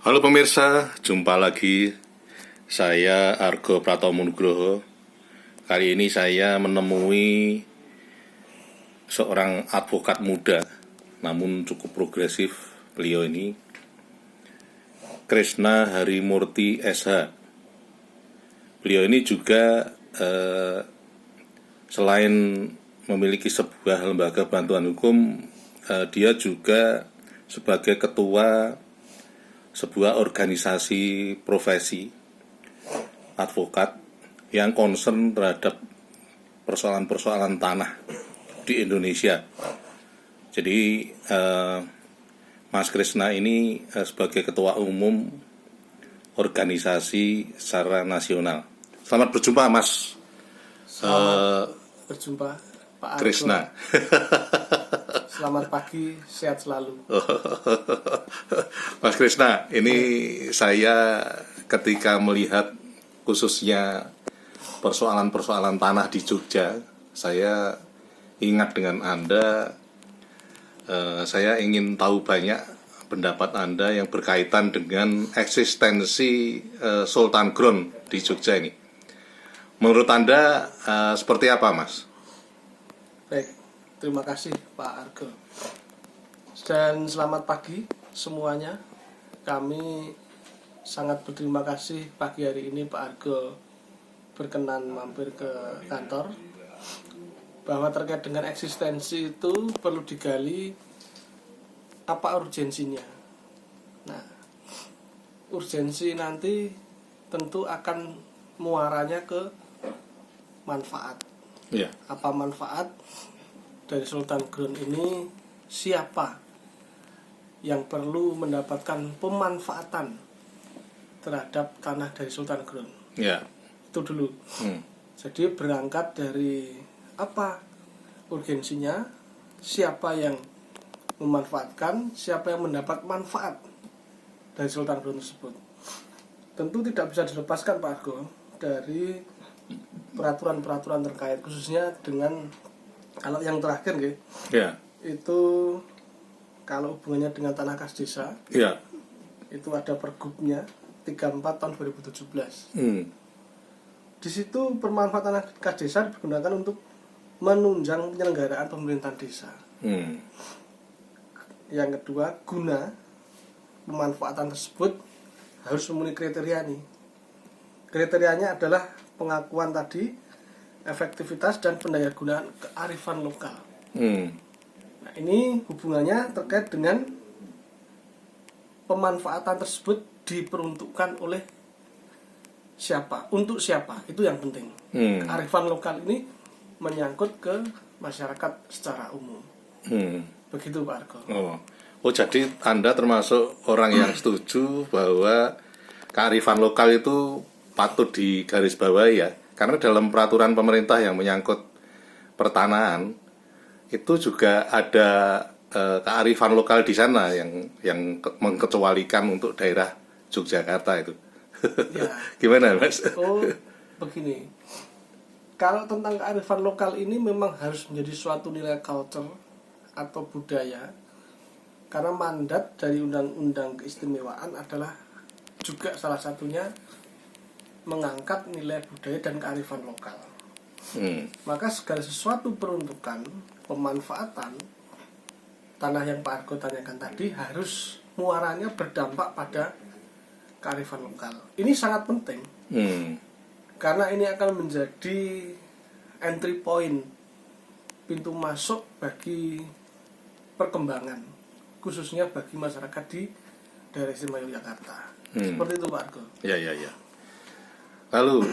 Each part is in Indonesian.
Halo pemirsa, jumpa lagi. Saya Argo Pratomo Nugroho. Kali ini saya menemui seorang advokat muda, namun cukup progresif. Beliau ini Krishna Harimurti SH. Beliau ini juga selain memiliki sebuah lembaga bantuan hukum, dia juga sebagai ketua sebuah organisasi profesi advokat yang concern terhadap persoalan-persoalan tanah di Indonesia. Jadi Mas Krishna ini sebagai ketua umum organisasi secara nasional. Selamat berjumpa Mas. Selamat berjumpa Pak Argo. Krishna. Selamat pagi, sehat selalu. Mas Krishna, ini saya ketika melihat khususnya persoalan-persoalan tanah di Jogja, saya ingat dengan Anda. Saya ingin tahu banyak pendapat Anda yang berkaitan dengan eksistensi Sultan Ground di Jogja ini. Menurut Anda seperti apa, Mas? Baik, terima kasih Pak Argo. Dan selamat pagi semuanya. Kami sangat berterima kasih pagi hari ini Pak Argo berkenan mampir ke kantor. Bahwa terkait dengan eksistensi itu perlu digali apa urgensinya. Nah, urgensi nanti tentu akan muaranya ke manfaat. Iya. Apa manfaat dari Sultan Ground ini? Siapa yang perlu mendapatkan pemanfaatan terhadap tanah dari Sultan Ground? Iya. Itu dulu. Jadi berangkat dari apa urgensinya, siapa yang memanfaatkan, siapa yang mendapat manfaat dari Sultan Ground tersebut. Tentu tidak bisa dilepaskan Pak Argo dari peraturan-peraturan terkait, khususnya dengan kalau yang terakhir Iya. itu kalau hubungannya dengan tanah kas desa, Iya. itu ada pergubnya 34 tahun 2017. Di situ permanfaatan tanah kas desa digunakan untuk menunjang penyelenggaraan pemerintahan desa. Yang kedua, guna pemanfaatan tersebut harus memenuhi kriteria nih. Kriterianya adalah pengakuan tadi, efektivitas dan pendayagunaan kearifan lokal. Nah, ini hubungannya terkait dengan pemanfaatan tersebut diperuntukkan oleh siapa, untuk siapa, itu yang penting. Kearifan lokal ini menyangkut ke masyarakat secara umum. Begitu Pak Argo. Oh, jadi Anda termasuk orang yang setuju bahwa kearifan lokal itu patut digarisbawahi ya, karena dalam peraturan pemerintah yang menyangkut pertanahan itu juga ada kearifan lokal di sana yang mengecualikan untuk daerah Yogyakarta itu. Ya. Gimana, Mas? Oh, begini. Kalau tentang kearifan lokal ini memang harus menjadi suatu nilai culture atau budaya, karena mandat dari Undang-Undang Keistimewaan adalah juga salah satunya mengangkat nilai budaya dan kearifan lokal. Maka segala sesuatu peruntukan pemanfaatan tanah yang Pak Argo tanyakan tadi harus muaranya berdampak pada kearifan lokal. Ini sangat penting. Karena ini akan menjadi entry point, pintu masuk bagi perkembangan, khususnya bagi masyarakat di daerah istimewa Yogyakarta. Seperti itu Pak Argo. Ya. Lalu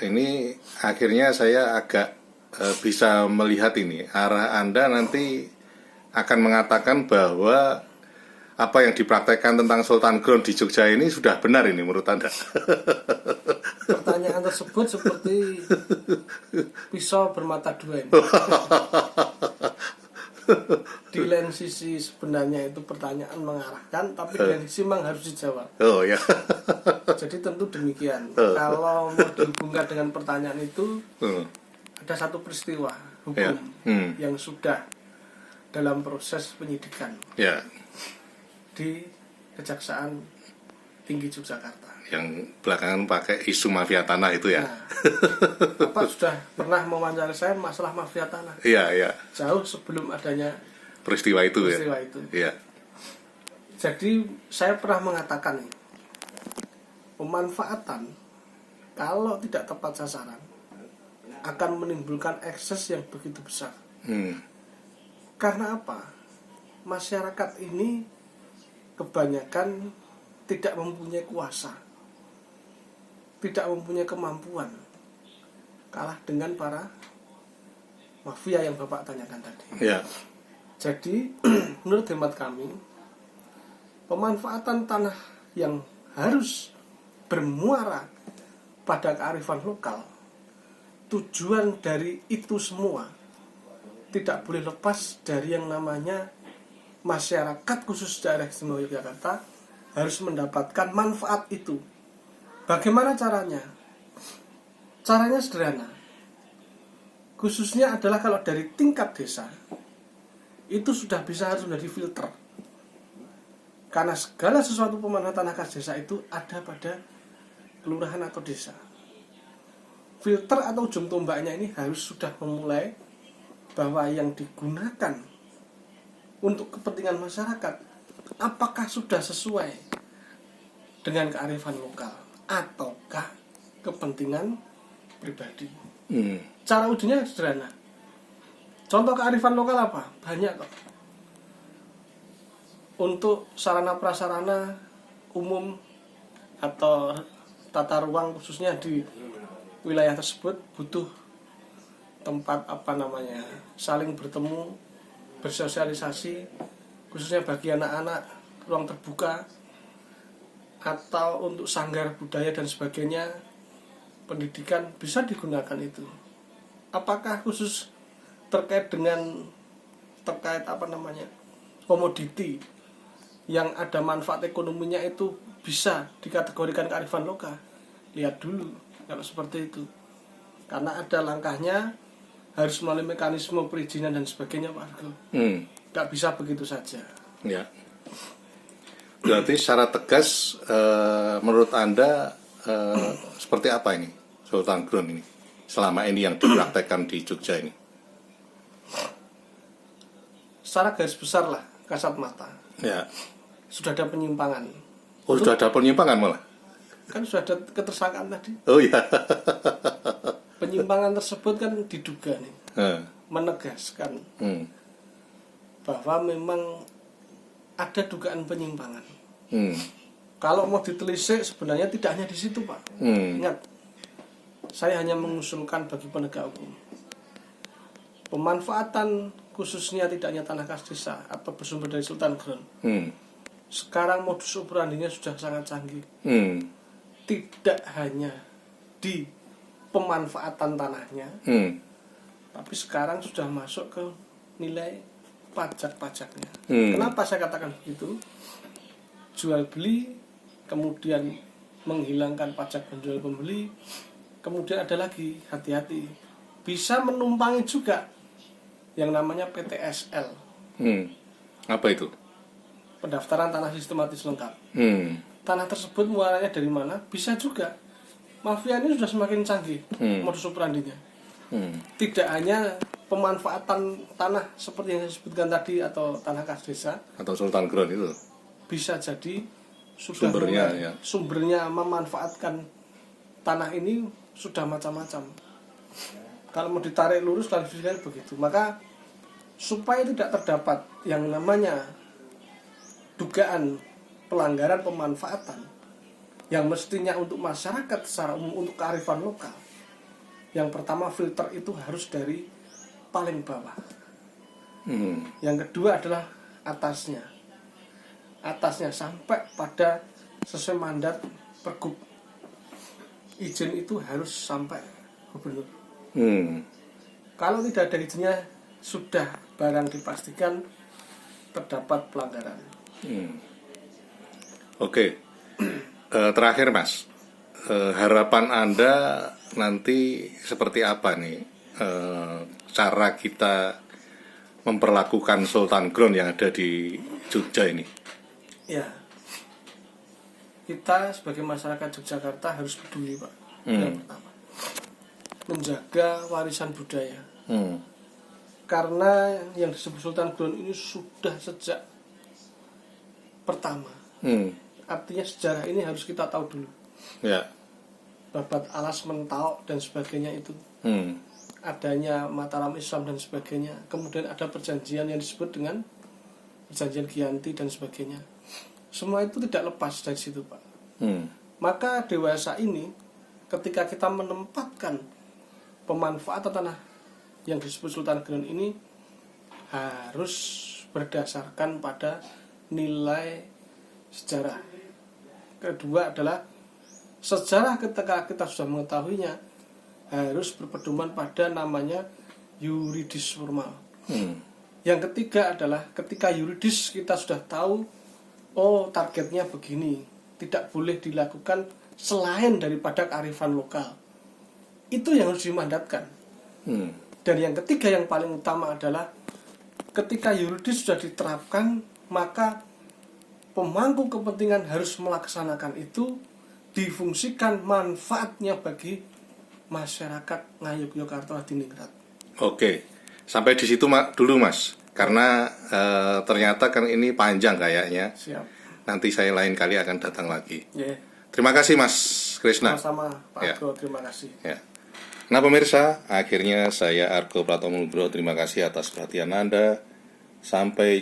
ini akhirnya saya agak bisa melihat ini arah Anda nanti akan mengatakan bahwa apa yang dipraktekkan tentang Sultan Ground di Jogja ini sudah benar ini menurut Anda. Pertanyaan tersebut seperti pisau bermata dua ini. Di lain sisi sebenarnya itu pertanyaan mengarahkan, tapi di lain sisi memang harus dijawab. Oh ya. Jadi tentu demikian. Kalau mau dihubungkan dengan pertanyaan itu, ada satu peristiwa hukum yang sudah dalam proses penyidikan Ya. di Kejaksaan Tinggi Yogyakarta. Yang belakangan pakai isu mafia tanah itu ya. Nah, Bapak sudah pernah mewawancari saya masalah mafia tanah. Iya, iya. Jauh sebelum adanya Peristiwa itu peristiwa ya. itu. Iya. Jadi saya pernah mengatakan nih, pemanfaatan kalau tidak tepat sasaran akan menimbulkan ekses yang begitu besar. Karena apa? Masyarakat ini kebanyakan tidak mempunyai kuasa, tidak mempunyai kemampuan, kalah dengan para mafia yang Bapak tanyakan tadi. Iya. Jadi menurut hemat kami, pemanfaatan tanah yang harus bermuara pada kearifan lokal, tujuan dari itu semua tidak boleh lepas dari yang namanya masyarakat khusus daerah istimewa Yogyakarta harus mendapatkan manfaat itu. Bagaimana caranya? Caranya sederhana. Khususnya adalah kalau dari tingkat desa, itu sudah bisa harus menjadi filter. Karena segala sesuatu pemanfaatan tanah khas desa itu ada pada kelurahan atau desa. Filter atau ujung tombaknya ini harus sudah memulai bahwa yang digunakan untuk kepentingan masyarakat apakah sudah sesuai dengan kearifan lokal ataukah kepentingan pribadi. Cara ujinya sederhana. Contoh kearifan lokal apa? Banyak kok. Untuk sarana prasarana umum atau tata ruang khususnya di wilayah tersebut butuh tempat saling bertemu, bersosialisasi, khususnya bagi anak-anak, ruang terbuka, atau untuk sanggar budaya dan sebagainya, pendidikan bisa digunakan itu. Apakah khusus terkait komoditi yang ada manfaat ekonominya itu bisa dikategorikan kearifan lokal? Lihat dulu kalau seperti itu, karena ada langkahnya, harus melalui mekanisme perizinan dan sebagainya, Pak Argo. Nggak bisa begitu saja. Ya. Berarti secara tegas menurut Anda seperti apa ini Sultan Ground ini selama ini yang dipraktekkan di Jogja ini? Secara garis besar lah, kasat mata. Ya. Sudah ada penyimpangan. Oh, sudah ada penyimpangan malah? Kan sudah ada ketersangkaan tadi. Oh iya. Penyimpangan tersebut kan diduga nih, menegaskan bahwa memang ada dugaan penyimpangan. Kalau mau ditelisik sebenarnya tidak hanya di situ, Pak. Ingat, saya hanya mengusulkan bagi penegak hukum. Pemanfaatan khususnya tidak hanya tanah khas desa atau bersumber dari Sultan Ground. Sekarang modus operandinya sudah sangat canggih. Tidak hanya di pemanfaatan tanahnya, tapi sekarang sudah masuk ke nilai pajak-pajaknya. Kenapa saya katakan begitu? Jual beli, kemudian menghilangkan pajak penjual pembeli, kemudian ada lagi, hati-hati, bisa menumpangi juga yang namanya PTSL. Apa itu? Pendaftaran tanah sistematis lengkap. Tanah tersebut muaranya dari mana? Bisa juga. Mafia ini sudah semakin canggih modus operandinya. Tidak hanya pemanfaatan tanah seperti yang disebutkan tadi atau tanah khas desa atau Sultan Ground itu bisa jadi sudah sumbernya memanfaatkan tanah ini sudah macam-macam. Kalau mau ditarik lurus klarifikasinya begitu. Maka supaya tidak terdapat yang namanya dugaan pelanggaran pemanfaatan yang mestinya untuk masyarakat secara umum, untuk kearifan lokal, yang pertama filter itu harus dari paling bawah. Yang kedua adalah atasnya sampai pada sesuai mandat Pergub. Izin itu harus sampai gubernur. Kalau tidak ada izinnya, sudah barang dipastikan terdapat pelanggaran. Oke. Terakhir Mas, harapan Anda nanti seperti apa nih cara kita memperlakukan Sultan Ground yang ada di Jogja ini? Ya, kita sebagai masyarakat Yogyakarta harus peduli, Pak. Yang pertama, menjaga warisan budaya. Karena yang disebut Sultan Ground ini sudah sejak pertama. Artinya sejarah ini harus kita tahu dulu. Ya. Babat alas Mentaok dan sebagainya itu. Adanya Mataram Islam dan sebagainya. Kemudian ada perjanjian yang disebut dengan perjanjian Giyanti dan sebagainya. Semua itu tidak lepas dari situ, Pak. Maka dewasa ini ketika kita menempatkan pemanfaatan tanah yang disebut Sultan Ground ini harus berdasarkan pada nilai sejarah. Kedua adalah sejarah ketika kita sudah mengetahuinya harus berpedoman pada namanya yuridis formal. Yang ketiga adalah ketika yuridis kita sudah tahu, oh targetnya begini, tidak boleh dilakukan selain daripada kearifan lokal. Itu yang harus dimandatkan. Dan yang ketiga yang paling utama adalah ketika yuridis sudah diterapkan, maka pemangku kepentingan harus melaksanakan itu, difungsikan manfaatnya bagi masyarakat Ngayogyakarta Hadiningrat. Oke, sampai di situ dulu Mas, karena ternyata kan ini panjang kayaknya. Siap. Nanti saya lain kali akan datang lagi. Yeah. Terima kasih Mas Krisna. Sama-sama Pak Ya. Argo, terima kasih. Ya. Nah pemirsa, akhirnya saya Argo Pratomo Nugroho terima kasih atas perhatian Anda. Sampai jumpa.